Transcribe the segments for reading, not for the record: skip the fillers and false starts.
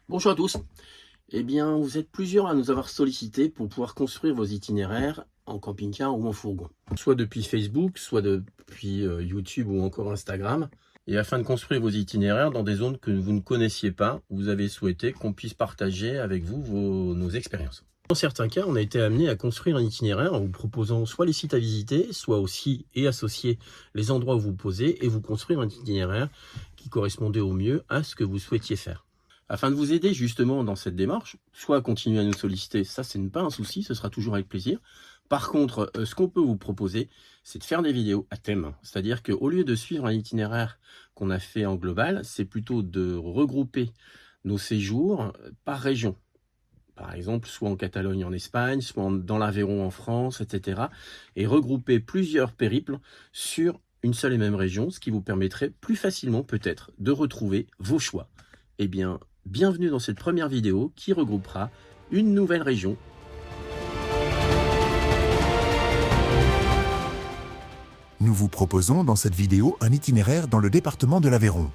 Bonjour à tous. Eh bien, vous êtes plusieurs à nous avoir sollicité pour pouvoir construire vos itinéraires en camping-car ou en fourgon. Soit depuis Facebook, soit depuis YouTube ou encore Instagram. Et afin de construire vos itinéraires dans des zones que vous ne connaissiez pas, vous avez souhaité qu'on puisse partager avec vous nos expériences. Dans certains cas, on a été amené à construire un itinéraire en vous proposant soit les sites à visiter, soit aussi et associer les endroits où vous posez et vous construire un itinéraire qui correspondait au mieux à ce que vous souhaitiez faire. Afin de vous aider justement dans cette démarche, soit continuer à nous solliciter, ça c'est pas un souci, ce sera toujours avec plaisir. Par contre, ce qu'on peut vous proposer, c'est de faire des vidéos à thème. C'est-à-dire qu'au lieu de suivre un itinéraire qu'on a fait en global, c'est plutôt de regrouper nos séjours par région. Par exemple, soit en Catalogne en Espagne, soit dans l'Aveyron en France, etc. Et regrouper plusieurs périples sur une seule et même région, ce qui vous permettrait plus facilement peut-être de retrouver vos choix. Eh bien, bienvenue dans cette première vidéo qui regroupera une nouvelle région. Nous vous proposons dans cette vidéo un itinéraire dans le département de l'Aveyron.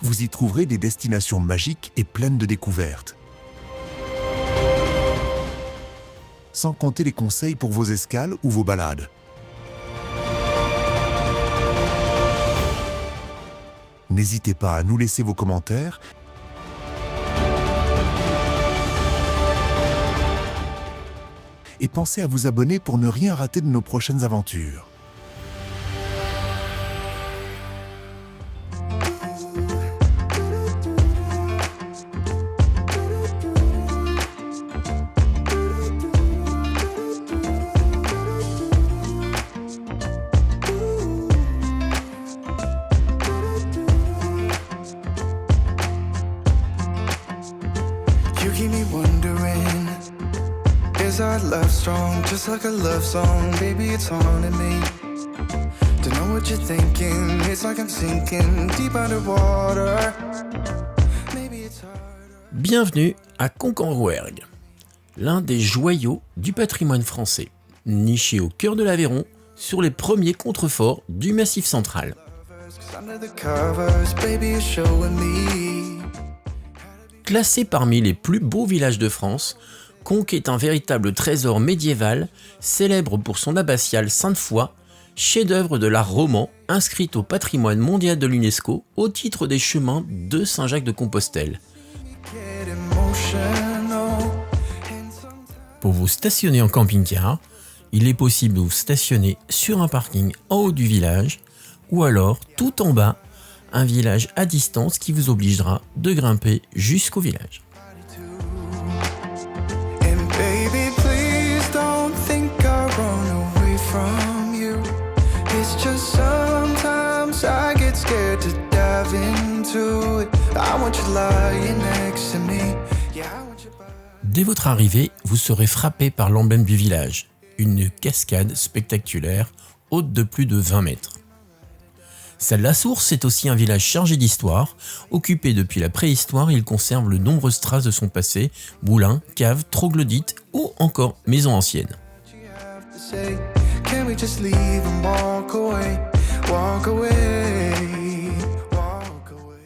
Vous y trouverez des destinations magiques et pleines de découvertes. Sans compter les conseils pour vos escales ou vos balades. N'hésitez pas à nous laisser vos commentaires et pensez à vous abonner pour ne rien rater de nos prochaines aventures. You keep me wondering, is our love strong? Just like a love song, baby, it's haunting me. Don't know what you're thinking, it's like I'm sinking deep underwater. Maybe it's harder. Bienvenue à Concanrouergue, l'un des joyaux du patrimoine français, niché au cœur de l'Aveyron, sur les premiers contreforts du Massif central. 'Cause under the covers, baby, you're showing me. Classé parmi les plus beaux villages de France, Conques est un véritable trésor médiéval, célèbre pour son abbatiale Sainte-Foy, chef-d'œuvre de l'art roman, inscrite au patrimoine mondial de l'UNESCO au titre des chemins de Saint-Jacques-de-Compostelle. Get emotional. Pour vous stationner en camping-car, il est possible de vous stationner sur un parking en haut du village ou alors tout en bas, un village à distance qui vous obligera de grimper jusqu'au village. And baby, please don't think I run away from you. It's just sometimes I get scared to dive into it. I want you lying next to me. Yeah, I want you by. Dès votre arrivée, vous serez frappé par l'emblème du village, une cascade spectaculaire haute de plus de 20 mètres. Salle-la-Source est aussi un village chargé d'histoire. Occupé depuis la préhistoire, il conserve de nombreuses traces de son passé, moulins, caves, troglodytes ou encore maisons anciennes. You have to say, can we just leave and walk away? Walk away. Walk away.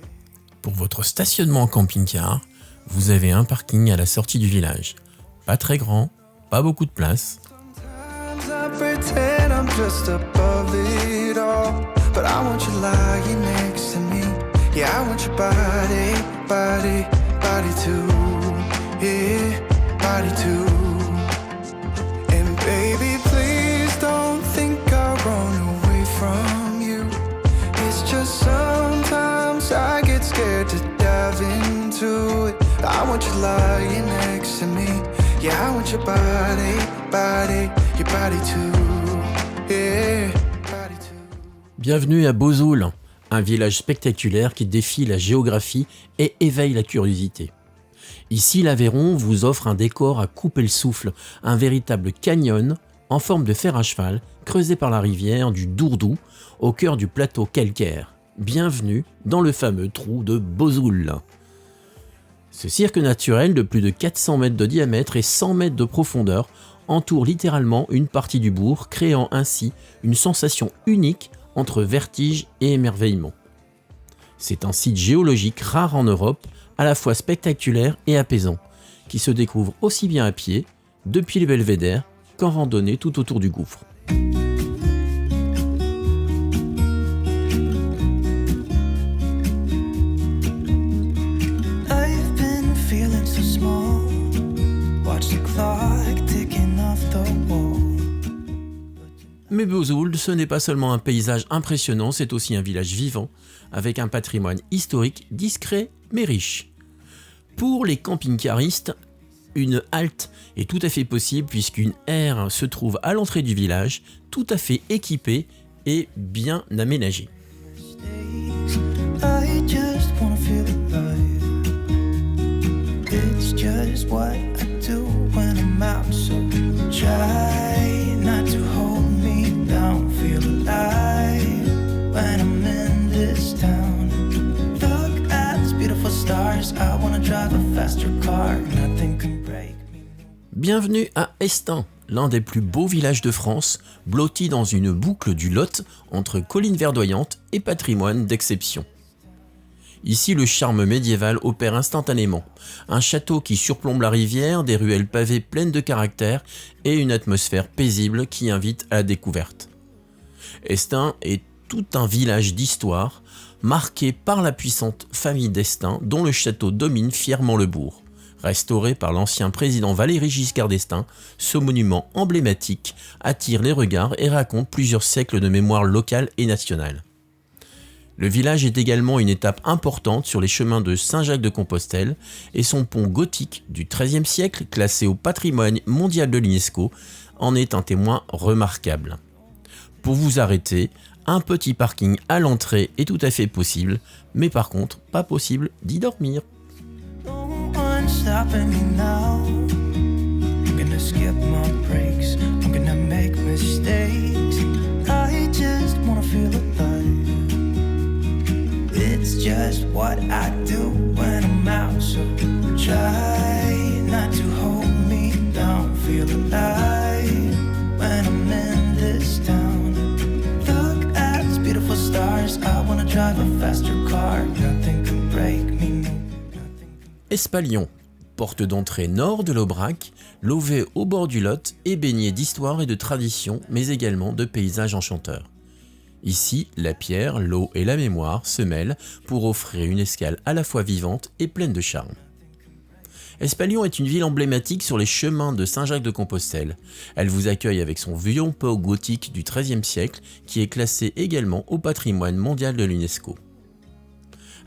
Pour votre stationnement en camping-car, vous avez un parking à la sortie du village. Pas très grand, pas beaucoup de place. Sometimes I pretend I'm just above it all, but I want you lying next to me. Yeah, I want your body, body, body too. Yeah, body too. And baby, please don't think I run away from you. It's just sometimes I get scared to dive into it. I want you lying next to me. Yeah, I want your body, body, your body too. Yeah, body too. Bienvenue à Bozoul, un village spectaculaire qui défie la géographie et éveille la curiosité. Ici, l'Aveyron vous offre un décor à couper le souffle, un véritable canyon en forme de fer à cheval, creusé par la rivière du Dourdou, au cœur du plateau calcaire. Bienvenue dans le fameux trou de Bozoul. Ce cirque naturel de plus de 400 mètres de diamètre et 100 mètres de profondeur entoure littéralement une partie du bourg, créant ainsi une sensation unique entre vertige et émerveillement. C'est un site géologique rare en Europe, à la fois spectaculaire et apaisant, qui se découvre aussi bien à pied, depuis le belvédère, qu'en randonnée tout autour du gouffre. I've been feeling so small. Watch the clock ticking off the wall. Mais Bozoul, ce n'est pas seulement un paysage impressionnant, c'est aussi un village vivant, avec un patrimoine historique discret mais riche. Pour les camping-caristes, une halte est tout à fait possible puisqu'une aire se trouve à l'entrée du village, tout à fait équipée et bien aménagée. I just wanna feel alive. It's just what I do when I'm out. So try not to hold me down. Feel alive when I'm in this town. Look at these beautiful stars. I wanna drive a faster car. Nothing can break me. Bienvenue à Estaing, l'un des plus beaux villages de France, blotti dans une boucle du Lot entre collines verdoyantes et patrimoine d'exception. Ici, le charme médiéval opère instantanément. Un château qui surplombe la rivière, des ruelles pavées pleines de caractère et une atmosphère paisible qui invite à la découverte. Estaing est tout un village d'histoire, marqué par la puissante famille d'Estaing dont le château domine fièrement le bourg. Restauré par l'ancien président Valéry Giscard d'Estaing, ce monument emblématique attire les regards et raconte plusieurs siècles de mémoire locale et nationale. Le village est également une étape importante sur les chemins de Saint-Jacques-de-Compostelle et son pont gothique du XIIIe siècle, classé au patrimoine mondial de l'UNESCO, en est un témoin remarquable. Pour vous arrêter, un petit parking à l'entrée est tout à fait possible, mais par contre, pas possible d'y dormir. No one's stopping me now. I'm gonna skip my breaks. I'm gonna make mistakes. I just wanna feel alive. It's just what I do when I'm out. So try not to hold me down. Feel alive when I'm in this town. Look at these beautiful stars. I wanna drive a faster car. Nothing can break me. No, nothing can. Espalion, porte d'entrée nord de l'Aubrac, lové au bord du Lot et baigné d'histoire et de tradition, mais également de paysages enchanteurs. Ici, la pierre, l'eau et la mémoire se mêlent pour offrir une escale à la fois vivante et pleine de charme. Espalion est une ville emblématique sur les chemins de Saint-Jacques-de-Compostelle. Elle vous accueille avec son vieux port gothique du XIIIe siècle qui est classé également au patrimoine mondial de l'UNESCO.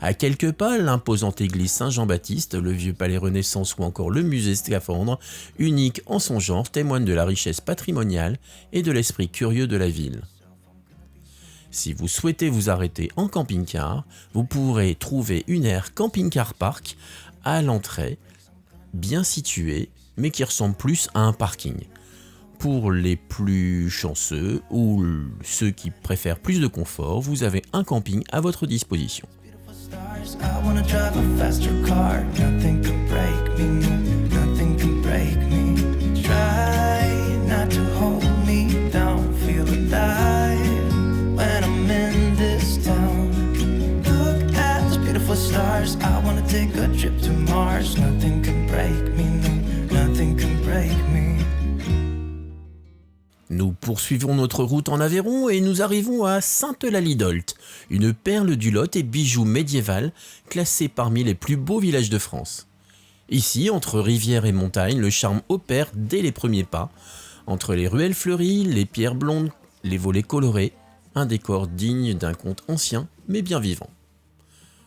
À quelques pas, l'imposante église Saint-Jean-Baptiste, le vieux palais Renaissance ou encore le musée Scaphandre, unique en son genre, témoignent de la richesse patrimoniale et de l'esprit curieux de la ville. Si vous souhaitez vous arrêter en camping-car, vous pourrez trouver une aire camping-car park à l'entrée, bien située, mais qui ressemble plus à un parking. Pour les plus chanceux ou ceux qui préfèrent plus de confort, vous avez un camping à votre disposition. Stars, I wanna drive a faster car. Nothing can break me, no, nothing can break me. Try not to hold me down. Feel alive when I'm in this town. Look at those beautiful stars. I wanna take a trip to Mars. Nothing can break me, no, nothing can break me. Nous poursuivons notre route en Aveyron et nous arrivons à Sainte-Eulalie-d'Olt, une perle du Lot et bijou médiéval classé parmi les plus beaux villages de France. Ici, entre rivière et montagne, le charme opère dès les premiers pas. Entre les ruelles fleuries, les pierres blondes, les volets colorés, un décor digne d'un conte ancien mais bien vivant.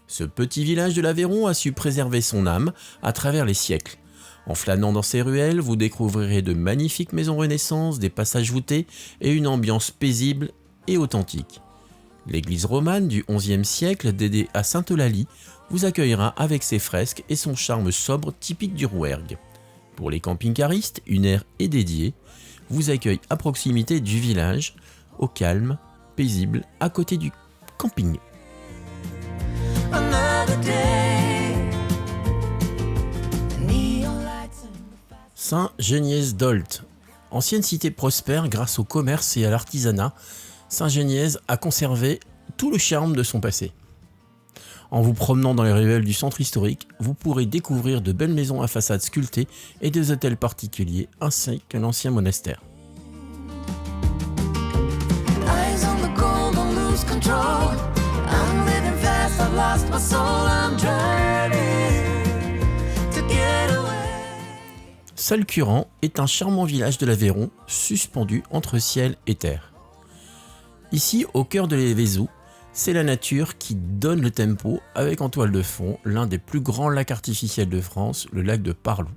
Ce petit village de l'Aveyron a su préserver son âme à travers les siècles. En flânant dans ces ruelles, vous découvrirez de magnifiques maisons Renaissance, des passages voûtés et une ambiance paisible et authentique. L'église romane du XIe siècle, dédiée à Sainte-Eulalie, vous accueillera avec ses fresques et son charme sobre typique du Rouergue. Pour les camping-caristes, une aire est dédiée, vous accueille à proximité du village, au calme, paisible, à côté du camping. Another day. Neon lights. Saint-Géniez-d'Olt. Ancienne cité prospère grâce au commerce et à l'artisanat, Saint-Géniez a conservé tout le charme de son passé. En vous promenant dans les ruelles du centre historique, vous pourrez découvrir de belles maisons à façade sculptée et des hôtels particuliers, ainsi qu'un ancien monastère. Eyes on the goal, don't lose control. I'm living fast, I've lost my soul. I'm driving to get away. Salcurant est un charmant village de l'Aveyron, suspendu entre ciel et terre. Ici, au cœur de l'Évézou, c'est la nature qui donne le tempo avec en toile de fond l'un des plus grands lacs artificiels de France, le lac de Parlou.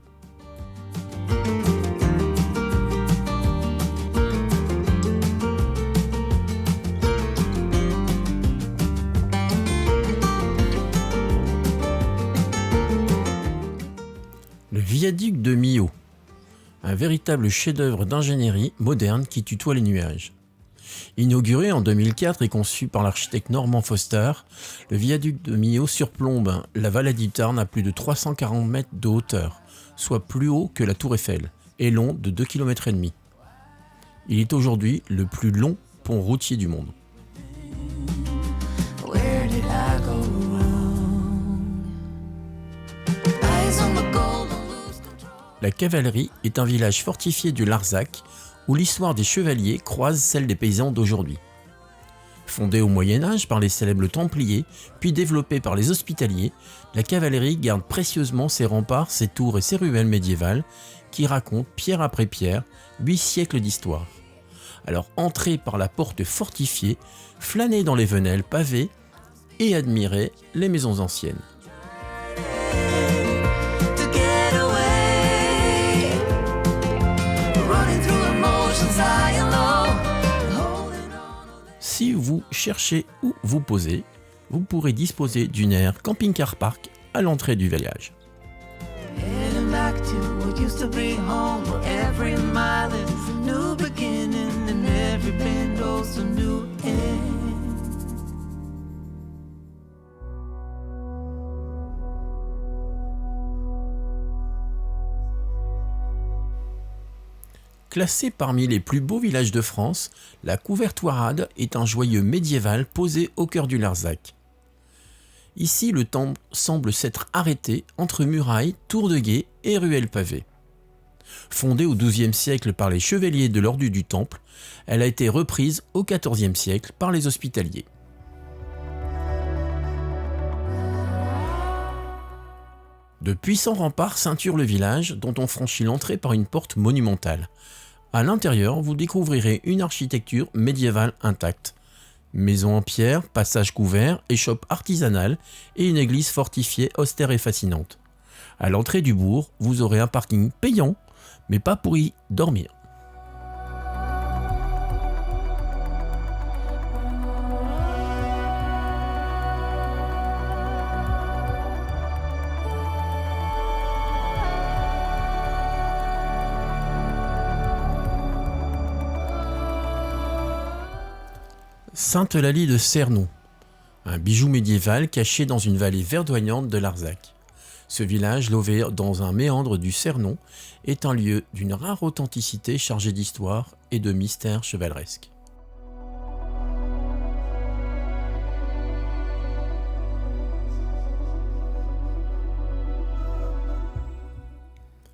Le viaduc de Millau, un véritable chef-d'œuvre d'ingénierie moderne qui tutoie les nuages. Inauguré en 2004 et conçu par l'architecte Norman Foster, le viaduc de Millau surplombe la vallée du Tarn à plus de 340 mètres de hauteur, soit plus haut que la Tour Eiffel, et long de 2,5 km. Il est aujourd'hui le plus long pont routier du monde. Where did I go wrong? Eyes on the goal, don't lose control. La Cavalerie est un village fortifié du Larzac où l'histoire des chevaliers croise celle des paysans d'aujourd'hui. Fondée au Moyen-Âge par les célèbres Templiers, puis développée par les Hospitaliers, la cavalerie garde précieusement ses remparts, ses tours et ses ruelles médiévales qui racontent, pierre après pierre, 8 siècles d'histoire. Alors entrez par la porte fortifiée, flânez dans les venelles pavées et admirez les maisons anciennes. To get away. Running through emotions high and low. Holding on. Si vous cherchez où vous poser, vous pourrez disposer d'une aire camping-car park à l'entrée du village. Heading back to what used to be home, where every mile is a new beginning and every bend goes a new end. Classé parmi les plus beaux villages de France, la Couvertoirade est un joyeux médiéval posé au cœur du Larzac. Ici, le temps semble s'être arrêté entre murailles, tours de guet et ruelles pavées. Fondée au XIIe siècle par les chevaliers de l'Ordre du Temple, elle a été reprise au XIVe siècle par les Hospitaliers. De puissants remparts ceinturent le village, dont on franchit l'entrée par une porte monumentale. À l'intérieur, vous découvrirez une architecture médiévale intacte. Maison en pierre, passage couvert, échoppe artisanale et une église fortifiée austère et fascinante. À l'entrée du bourg, vous aurez un parking payant, mais pas pour y dormir. Sainte-Eulalie de Cernon, un bijou médiéval caché dans une vallée verdoyante de Larzac. Ce village, lové dans un méandre du Cernon, est un lieu d'une rare authenticité chargé d'histoire et de mystères chevaleresques.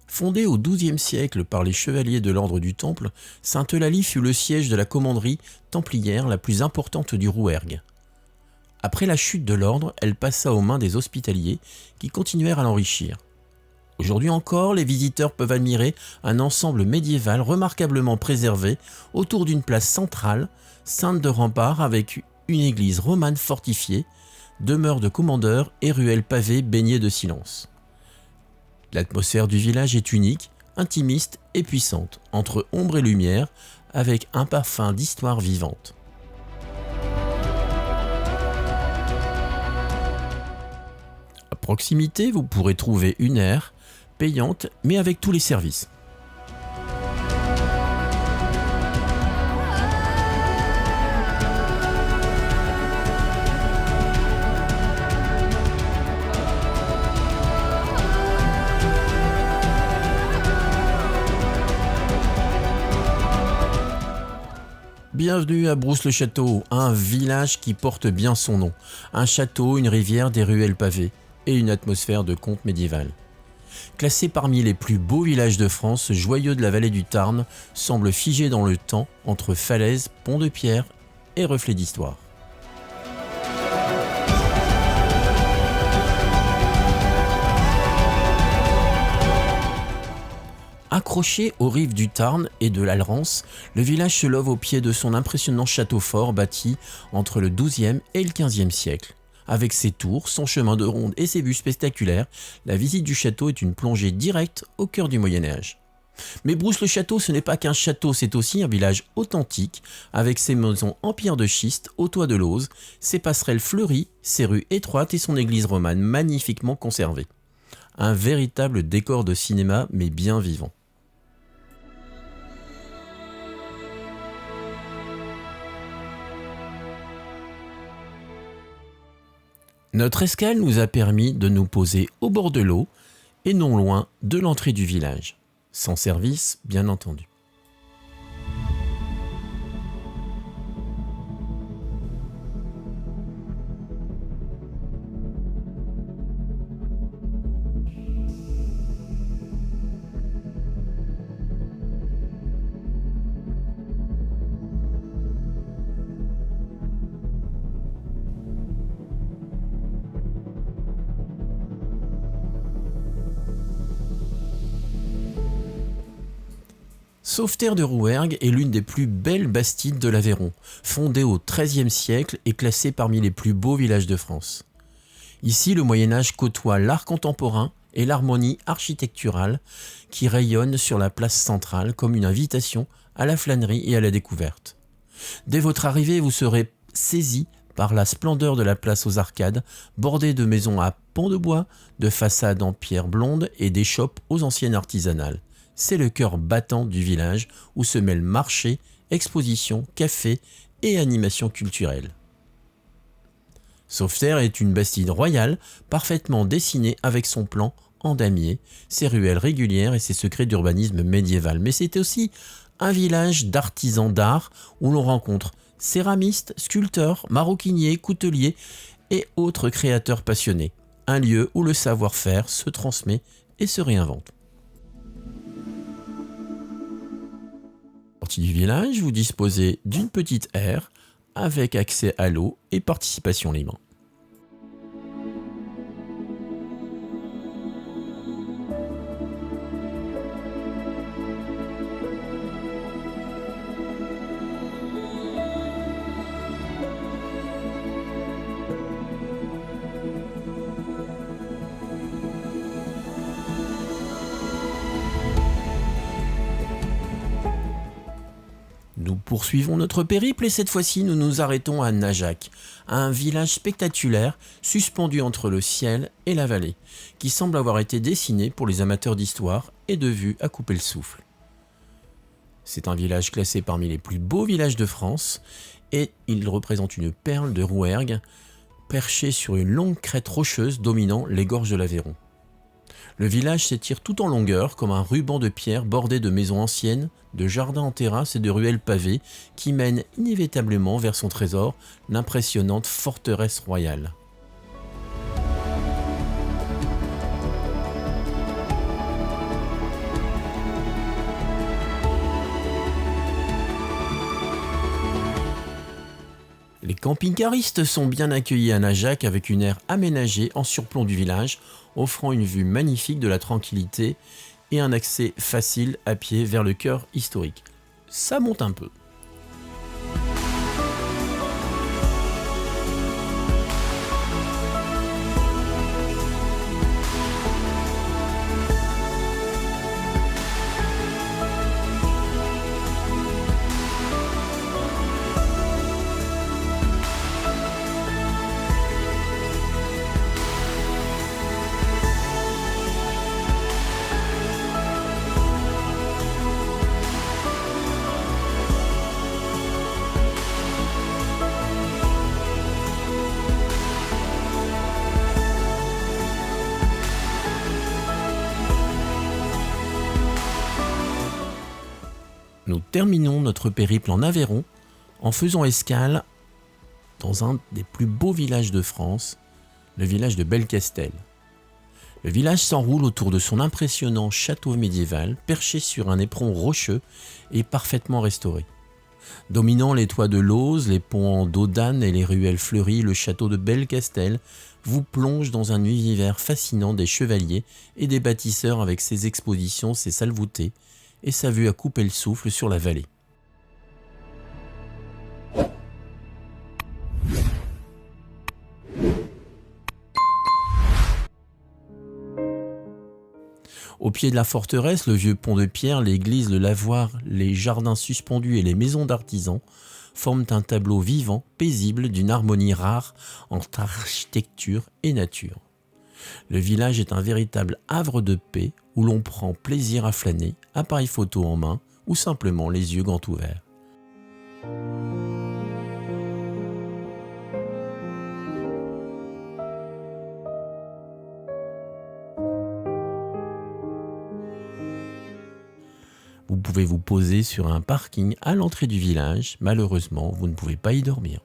Fondée au XIIe siècle par les chevaliers de l'Ordre du Temple, Sainte-Eulalie fut le siège de la commanderie templière la plus importante du Rouergue. Après la chute de l'ordre, elle passa aux mains des Hospitaliers qui continuèrent à l'enrichir. Aujourd'hui encore, les visiteurs peuvent admirer un ensemble médiéval remarquablement préservé autour d'une place centrale, ceinte de remparts avec une église romane fortifiée, demeure de commandeurs et ruelles pavées baignées de silence. L'atmosphère du village est unique, intimiste et puissante, entre ombre et lumière, avec un parfum d'histoire vivante. À proximité, vous pourrez trouver une aire payante, mais avec tous les services. Bienvenue à Brousse-le-Château, un village qui porte bien son nom. Un château, une rivière, des ruelles pavées et une atmosphère de conte médiéval. Classé parmi les plus beaux villages de France, ce joyeux de la vallée du Tarn semble figé dans le temps entre falaises, ponts de pierre et reflets d'histoire. Accroché aux rives du Tarn et de l'Alrance, le village se love au pied de son impressionnant château fort bâti entre le XIIe et le XVe siècle. Avec ses tours, son chemin de ronde et ses vues spectaculaires, la visite du château est une plongée directe au cœur du Moyen-Âge. Mais Brousse-le-Château, ce n'est pas qu'un château, c'est aussi un village authentique, avec ses maisons en pierre de schiste au toit de lauze, ses passerelles fleuries, ses rues étroites et son église romane magnifiquement conservée. Un véritable décor de cinéma, mais bien vivant. Notre escale nous a permis de nous poser au bord de l'eau et non loin de l'entrée du village. Sans service, bien entendu. Sauveterre de Rouergue est l'une des plus belles bastides de l'Aveyron, fondée au XIIIe siècle et classée parmi les plus beaux villages de France. Ici, le Moyen-Âge côtoie l'art contemporain et l'harmonie architecturale qui rayonne sur la place centrale comme une invitation à la flânerie et à la découverte. Dès votre arrivée, vous serez saisi par la splendeur de la place aux arcades, bordée de maisons à pans de bois, de façades en pierre blonde et d'échoppes aux anciennes artisanales. C'est le cœur battant du village où se mêlent marché, exposition, café et animation culturelle. Sauveterre est une bastide royale parfaitement dessinée avec son plan en damier, ses ruelles régulières et ses secrets d'urbanisme médiéval. Mais c'est aussi un village d'artisans d'art où l'on rencontre céramistes, sculpteurs, maroquiniers, couteliers et autres créateurs passionnés. Un lieu où le savoir-faire se transmet et se réinvente. Sortie du village, vous disposez d'une petite aire avec accès à l'eau et participation libre. Nous poursuivons notre périple et cette fois-ci nous nous arrêtons à Najac, un village spectaculaire suspendu entre le ciel et la vallée, qui semble avoir été dessiné pour les amateurs d'histoire et de vues à couper le souffle. C'est un village classé parmi les plus beaux villages de France et il représente une perle de Rouergue perchée sur une longue crête rocheuse dominant les gorges de l'Aveyron. Le village s'étire tout en longueur comme un ruban de pierre bordé de maisons anciennes, de jardins en terrasse et de ruelles pavées qui mènent inévitablement vers son trésor, l'impressionnante forteresse royale. Les camping-caristes sont bien accueillis à Najac avec une aire aménagée en surplomb du village, offrant une vue magnifique de la tranquillité et un accès facile à pied vers le cœur historique. Ça monte un peu. Nous terminons notre périple en Aveyron en faisant escale dans un des plus beaux villages de France, le village de Belcastel. Le village s'enroule autour de son impressionnant château médiéval, perché sur un éperon rocheux et parfaitement restauré. Dominant les toits de Lauze, les ponts en dos d'âne et les ruelles fleuries, le château de Belcastel vous plonge dans un univers fascinant des chevaliers et des bâtisseurs avec ses expositions, ses salles voûtées et sa vue à couper le souffle sur la vallée. Au pied de la forteresse, le vieux pont de pierre, l'église, le lavoir, les jardins suspendus et les maisons d'artisans forment un tableau vivant, paisible, d'une harmonie rare entre architecture et nature. Le village est un véritable havre de paix où l'on prend plaisir à flâner, appareil photo en main ou simplement les yeux grands ouverts. Vous pouvez vous poser sur un parking à l'entrée du village. Malheureusement, vous ne pouvez pas y dormir.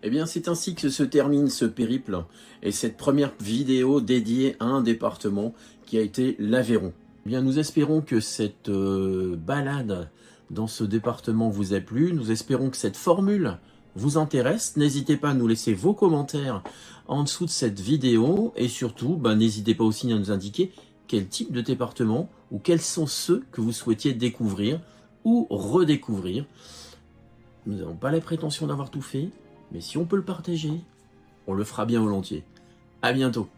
Eh bien, c'est ainsi que se termine ce périple et cette première vidéo dédiée à un département qui a été l'Aveyron. Eh bien, nous espérons que cette balade dans ce département vous a plu. Nous espérons que cette formule vous intéresse. N'hésitez pas à nous laisser vos commentaires en dessous de cette vidéo et surtout, n'hésitez pas aussi à nous indiquer quel type de département ou quels sont ceux que vous souhaitiez découvrir ou redécouvrir. Nous n'avons pas la prétention d'avoir tout fait. Mais si on peut le partager, on le fera bien volontiers. À bientôt.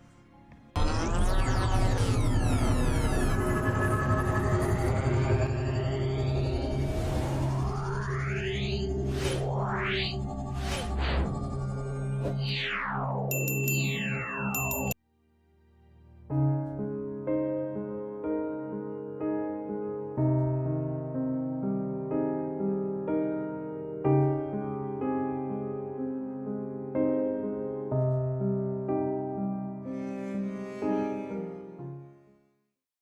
Yeah.